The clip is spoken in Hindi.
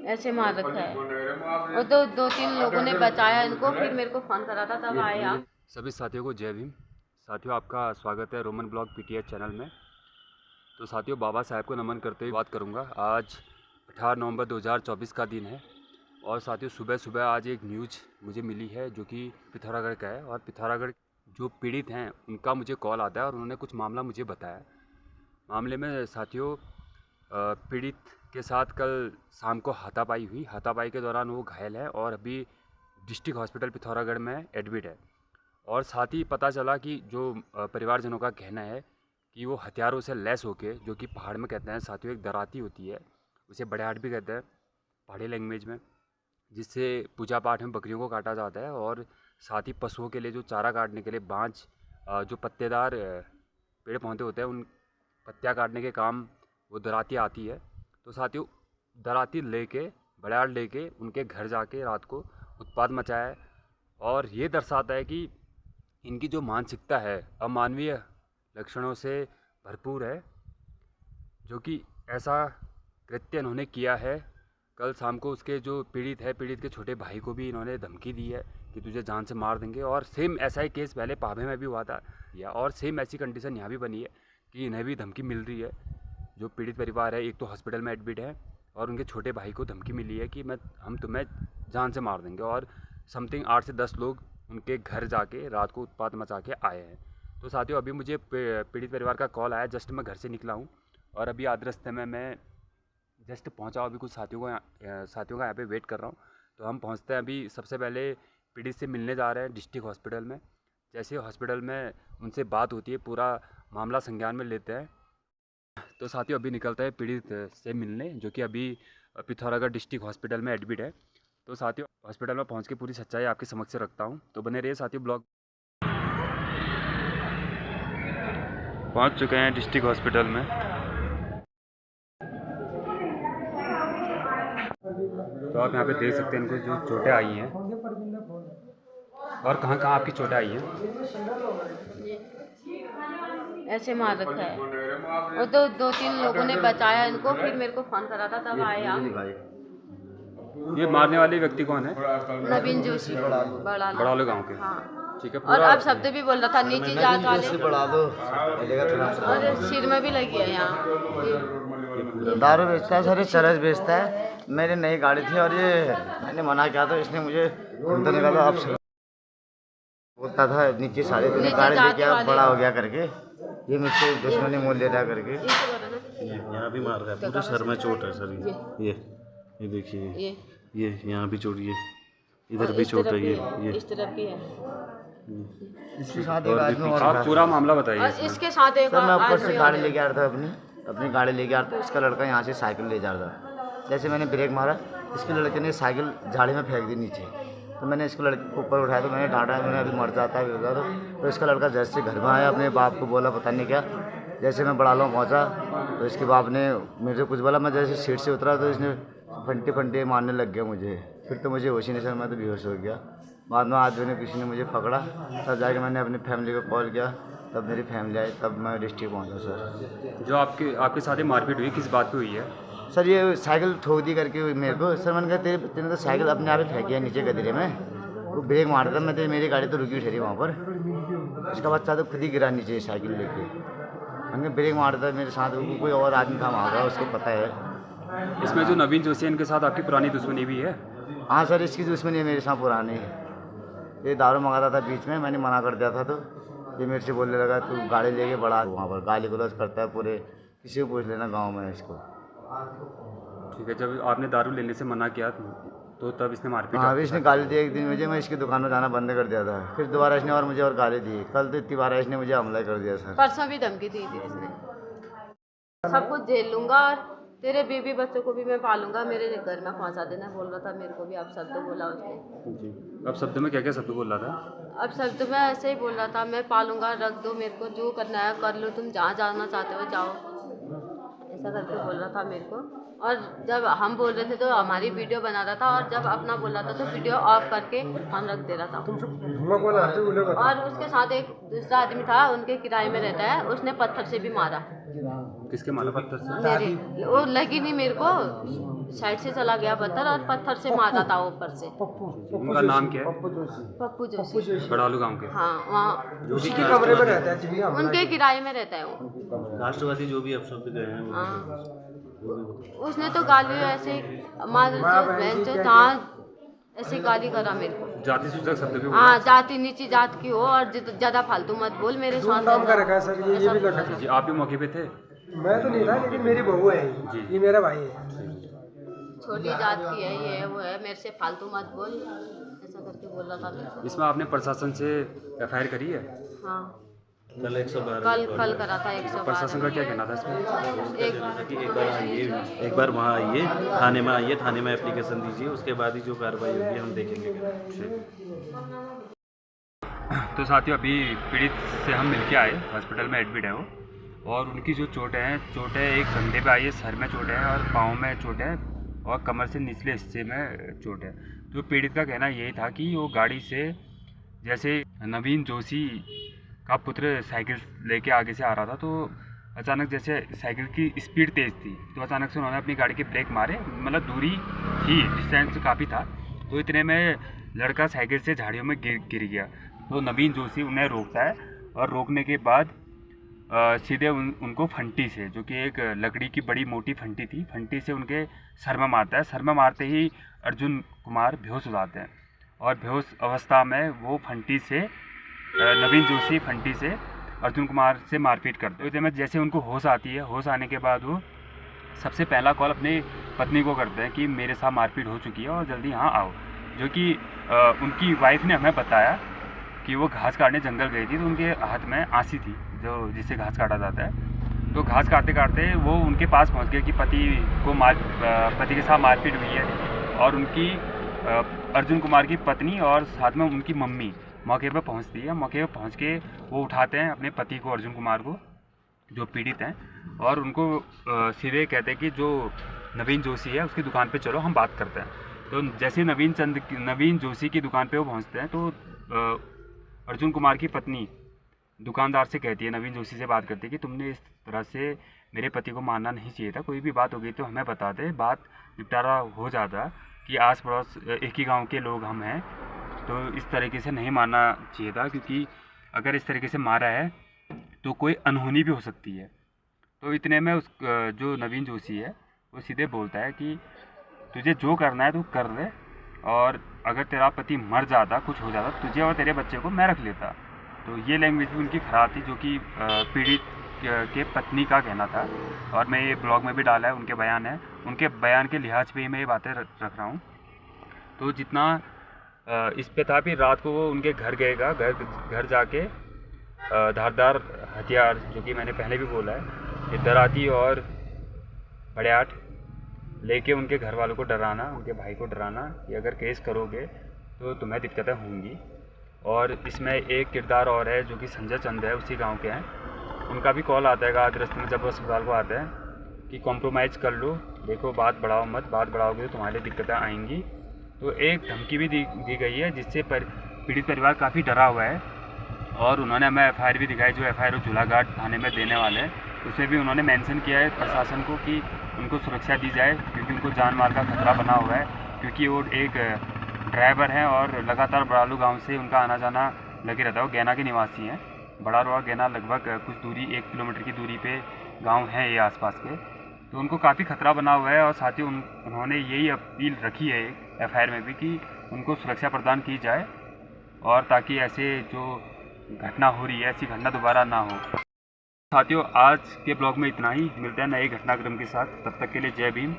ऐसे मार रखा है। और तो 2-3 लोगों ने बचाया इनको, फिर मेरे को फ़ोन करा था तब आए आप। सभी साथियों को जय भीम। साथियों, आपका स्वागत है रोमन ब्लॉग पीटीएच चैनल में। तो साथियों, बाबा साहब को नमन करते हुए बात करूंगा। आज 18 नवंबर 2024 का दिन है और साथियों, सुबह सुबह आज एक न्यूज़ मुझे मिली है जो कि पिथौरागढ़ का है। और पिथौरागढ़ जो पीड़ित हैं उनका मुझे कॉल आता है और उन्होंने कुछ मामला मुझे बताया। मामले में साथियों, पीड़ित के साथ कल शाम को हाथापाई हुई। हाथापाई के दौरान वो घायल है और अभी डिस्ट्रिक्ट हॉस्पिटल पिथौरागढ़ में एडमिट है। और साथ ही पता चला कि जो परिवारजनों का कहना है कि वो हथियारों से लैस होके, जो कि पहाड़ में कहते हैं साथियों, एक दराती होती है, उसे बड़ेहाट भी कहते हैं पहाड़ी लैंग्वेज में, जिससे पूजा पाठ में बकरियों को काटा जाता है। और साथ ही पशुओं के लिए जो चारा काटने के लिए बाँझ जो पत्तेदार पेड़ पौधे होते हैं, उन पत्तियाँ काटने के काम वो दराती आती है। तो साथियों, दराती लेके बड़ेहाट लेके उनके घर जाके रात को उत्पात मचाया है। और ये दर्शाता है कि इनकी जो मानसिकता है अमानवीय लक्षणों से भरपूर है, जो कि ऐसा कृत्य इन्होंने किया है। कल शाम को उसके जो पीड़ित है, पीड़ित के छोटे भाई को भी इन्होंने धमकी दी है कि तुझे जान से मार देंगे। और सेम ऐसा ही केस पहले पाभे में भी हुआ था और सेम ऐसी कंडीशन यहाँ भी बनी है कि इन्हें भी धमकी मिल रही है। जो पीड़ित परिवार है, एक तो हॉस्पिटल में एडमिट है और उनके छोटे भाई को धमकी मिली है कि हम तुम्हें जान से मार देंगे। और समथिंग 8 से 10 लोग उनके घर जाके रात को उत्पात मचा के आए हैं। तो साथियों, अभी मुझे पीड़ित परिवार का कॉल आया। जस्ट मैं घर से निकला हूँ और अभी आधे रास्ते में मैं जस्ट पहुँचा। अभी कुछ साथियों का यहाँ पे वेट कर रहा हूँ। तो हम पहुँचते हैं। अभी सबसे पहले पीड़ित से मिलने जा रहे हैं डिस्ट्रिक्ट हॉस्पिटल में। जैसे हॉस्पिटल में उनसे बात होती है, पूरा मामला संज्ञान में लेते हैं। तो साथियों, अभी निकलता है पीड़ित से मिलने, जो कि अभी पिथौरागढ़ डिस्ट्रिक्ट हॉस्पिटल में एडमिट है। तो साथियों, हॉस्पिटल में पहुंच के पूरी सच्चाई आपके समक्ष रखता हूं, तो बने रहिए साथियों ब्लॉग। पहुंच चुके हैं डिस्ट्रिक्ट हॉस्पिटल में। तो आप यहां पे देख सकते हैं इनको जो चोटें आई हैं। और कहां कहां आपकी चोटें आई हैं? ऐसे मार रखा है। और तो 2-3 लोगों ने बचाया इनको, फिर मेरे को फ़ोन करा था तब आए आप। ये मारने वाले व्यक्ति कौन है? नवीन जोशी, बड़ालो गाँव के। हाँ। ठीक है। और पूरा अब शब्द भी बोल रहा था नीची जात वाले, बढ़ा दो। और सिर में भी लगी है यहाँ। दारू बेचता है सर, ये चरस बेचता है। मेरी नई गाड़ी थी और ये मैंने मना किया था, इसने मुझे घूमने का था। अब बोलता था नीचे सारे तूने गाड़ी लेके आ, बड़ा हो गया करके, ये मुझसे दुश्मनी मोल ले रहा करके। यहाँ भी मार रहा है, पूरे सर में चोट है सर। ये देखिए, ये यहाँ भी चोट, ये इधर भी चोट है, ये इस तरफ भी है। इसके साथ एक आदमी और आप पूरा मामला बताइए। और इसके साथ एक सर, मैं ऊपर से गाड़ी लेके आ रहा था, अपनी गाड़ी लेके आ रहा था। इसका लड़का यहाँ से साइकिल ले जा रहा था। जैसे मैंने ब्रेक मारा, इसके लड़के ने साइकिल झाड़ी में फेंक दी नीचे। तो मैंने इसको लड़के को ऊपर उठाया, तो मैंने डांटा, मैंने अभी मर जाता है। तो इसका लड़का जैसे घर में आया, अपने बाप को बोला पता नहीं क्या। जैसे मैं बड़ालों पहुँचा तो इसके बाप ने मेरे से कुछ बोला। मैं जैसे सीट से उतरा तो इसने फंटे मारने लग गया मुझे। फिर तो मुझे होश ही नहीं, सर मैं तो बेहोश हो गया। बाद में आदमी ने, किसी ने मुझे पकड़ा, तब जाके मैंने अपनी फैमिली को कॉल किया, तब मेरी फैमिली आई, तब मैं डिस्ट्रिक्ट पहुँचा सर। जो आपके साथ मारपीट हुई, किस बात पे हुई है? सर ये साइकिल ठोक दी करके हुई मेरे को। सर मैंने कहा तेरे तो साइकिल अपने आप ही फेंकी है नीचे गदरे में। वो ब्रेक मार रहा था मैं, तो मेरी गाड़ी तो रुकी ठहरी वहाँ पर। इसका बच्चा तो खुद ही गिरा नीचे साइकिल लेके। मैंने ब्रेक मार रहा था, मेरे साथ कोई और आदमी था वहाँ का, उसको पता है। इसमें जो नवीन जोशी है, इनके साथ आपकी पुरानी दुश्मनी भी है? हाँ सर, इसकी दुश्मनी है मेरे साथ पुरानी। ये दारू मंगाता था बीच में, मैंने मना कर दिया था। तो ये मेरे से बोलने लगा तू गाड़ी लेके बड़ा वहाँ पर गाली गलौज करता है पूरे, किसी को पूछ लेना गाँव में इसको। ठीक है। जब आपने दारू लेने से मना किया तो तब इसने मारपीट? हाँ, अभी इसने गाली दी एक दिन मुझे। मैं इसकी दुकान में जाना बंद कर दिया था। फिर दोबारा इसने और मुझे और गाली दी। कल तो इतनी बार इसने मुझे हमला कर दिया सर। परसों भी धमकी दी थी इसने। सब कुछ झेल लूंगा और तेरे बेबी बच्चों को भी मैं पालूंगा, मेरे घर में पहुंचा देना बोल रहा था मेरे को भी। अब शब्द बोला उसने जी। अब शब्द में क्या क्या शब्द बोल रहा था? अब शब्द में ऐसे ही बोल रहा था, मैं पालूंगा, रख दो मेरे को, जो करना है कर लो, तुम जहाँ जाना चाहते हो जाओ, ऐसा करके बोल रहा था मेरे को। और जब हम बोल रहे थे तो हमारी वीडियो बना रहा था, और जब अपना बोल रहा था तो वीडियो ऑफ करके हम रख दे रहा था। और उसके साथ एक दूसरा आदमी था, उनके किराए में रहता है, उसने पत्थर से भी मारा। किसके मारा पत्थर से? मेरे वो लगी नहीं मेरे को, साइड से चला गया पत्थर और पत्थर से मारा था ऊपर से। उनका नाम क्या है? पप्पू जोशी। बड़ालू गांव के। हाँ, वहाँ उनके कमरे में रहता है, उनके किराए में रहता है वो। राष्ट्रवादी जो भी अफसर गए हैं हाँ, उसने तो गाली ऐसे मार जहाँ ऐसे गाली करा मेरे को। जाति सूचक शब्द भी बोला? हाँ, जाति नीची जात की हो और ज्यादा फालतू मत बोल मेरे साथ। काम कर रखा है सर, ये भी लगा। जी, आप भी मौके पे थे? मैं तो नहीं था, लेकिन मेरी बहू है, ये मेरा भाई है। छोटी जात की है, ये वो है, मेरे से फालतू मत बोल, ऐसा करके बोल रहा था मेरे को। इसमें आपने प्रशासन से FIR करी है? हाँ, कल 112 कल करा था 112। प्रशासन का क्या कहना था इसमें? एक बार वहाँ आइए, थाने में आइए, थाने में एप्लीकेशन दीजिए, उसके बाद ही जो कार्रवाई होगी हम देखेंगे। तो साथियों, अभी पीड़ित से हम मिलके आए, हॉस्पिटल में एडमिट है वो, और उनकी जो चोटें एक कंधे पे आई है, सर में चोट है और पाँव में चोट है और कमर से निचले हिस्से में चोट है। तो पीड़ित का कहना यही था कि वो गाड़ी से, जैसे नवीन जोशी का पुत्र साइकिल लेके आगे से आ रहा था, तो अचानक जैसे साइकिल की स्पीड तेज़ थी, तो अचानक से उन्होंने अपनी गाड़ी के ब्रेक मारे, मतलब दूरी थी, डिस्टेंस काफ़ी था, तो इतने में लड़का साइकिल से झाड़ियों में गिर गया। तो नवीन जोशी उन्हें रोकता है और रोकने के बाद सीधे उनको फंटी से, जो कि एक लकड़ी की बड़ी मोटी फंटी थी, फंटी से उनके सर में मारता है। सर में मारते ही अर्जुन कुमार बेहोश हो जाते हैं और बेहोश अवस्था में वो फंटी से नवीन जोशी फंटी से अर्जुन कुमार से मारपीट करते हैं। तो जैसे उनको होश आती है, होश आने के बाद वो सबसे पहला कॉल अपनी पत्नी को करते हैं कि मेरे साथ मारपीट हो चुकी है और जल्दी यहाँ आओ, जो कि उनकी वाइफ ने हमें बताया कि वो घास काटने जंगल गई थी, तो उनके हाथ में आंसी थी, जो जिससे घास काटा जाता है। तो घास काटते काटते वो उनके पास पहुंच गए कि पति के साथ मारपीट हुई है, और उनकी अर्जुन कुमार की पत्नी और साथ में उनकी मम्मी मौके पर पहुंचती है। मौके पर पहुंच के वो उठाते हैं अपने पति को, अर्जुन कुमार को, जो पीड़ित हैं, और उनको सीधे कहते हैं कि जो नवीन जोशी है उसकी दुकान पे चलो, हम बात करते हैं। तो जैसे नवीन जोशी की दुकान पे वो पहुंचते हैं, तो अर्जुन कुमार की पत्नी दुकानदार से कहती है, नवीन जोशी से बात करती है कि तुमने इस तरह से मेरे पति को मारना नहीं चाहिए था, कोई भी बात हो गई तो हमें बता दे, बात निपटारा हो जाता, कि आस पड़ोस एक ही गांव के लोग हम हैं, तो इस तरीके से नहीं मारना चाहिए था, क्योंकि अगर इस तरीके से मारा है तो कोई अनहोनी भी हो सकती है। तो इतने में उस जो नवीन जोशी है वो सीधे बोलता है कि तुझे जो करना है तू कर ले, और अगर तेरा पति मर जाता, कुछ हो जाता, तुझे और तेरे बच्चे को मैं रख लेता। तो ये लैंग्वेज भी उनकी ख़राब थी, जो कि पीड़ित के पत्नी का कहना था, और मैं ये ब्लॉग में भी डाला है, उनके बयान है, उनके बयान के लिहाज पे ही मैं ये बातें रख रहा हूँ। तो जितना इस पे था, फिर रात को वो उनके घर गएगा, घर जाके धारदार हथियार, जो कि मैंने पहले भी बोला है, दराती और बड़ियाट लेके उनके घर वालों को डराना, उनके भाई को डराना कि अगर केस करोगे तो तुम्हें दिक्कतें होंगी। और इसमें एक किरदार और है जो कि संजय चंद है, उसी गांव के हैं, उनका भी कॉल आता है आधे रास्ते में जब वो अस्पताल को आते हैं कि कॉम्प्रोमाइज़ कर लो, देखो बात बढ़ाओ मत, बात बढ़ाओगे तो तुम्हारे दिक्कतें आएंगी। तो एक धमकी भी दी गई है, जिससे पीड़ित परिवार काफ़ी डरा हुआ है, और उन्होंने हमें FIR भी दिखाई, जो FIR झूलाघाट थाने में देने वाले हैं, उसमें भी उन्होंने मेंशन किया है प्रशासन को कि उनको सुरक्षा दी जाए, क्योंकि उनको जान माल का खतरा बना हुआ है, क्योंकि वो एक ड्राइवर हैं और लगातार बड़ालू गांव से उनका आना जाना लगे रहता है। वो गैना के निवासी हैं, बड़ालुआ गैना लगभग कुछ दूरी 1 किलोमीटर की दूरी पे गांव हैं ये आसपास के, तो उनको काफ़ी खतरा बना हुआ है। और साथ ही उन्होंने यही अपील रखी है FIR में भी कि उनको सुरक्षा प्रदान की जाए, और ताकि ऐसे जो घटना हो रही है, ऐसी घटना दोबारा ना हो। साथियों, आज के ब्लॉग में इतना ही, मिलते हैं नए घटनाक्रम के साथ, तब तक के लिए जय भीम।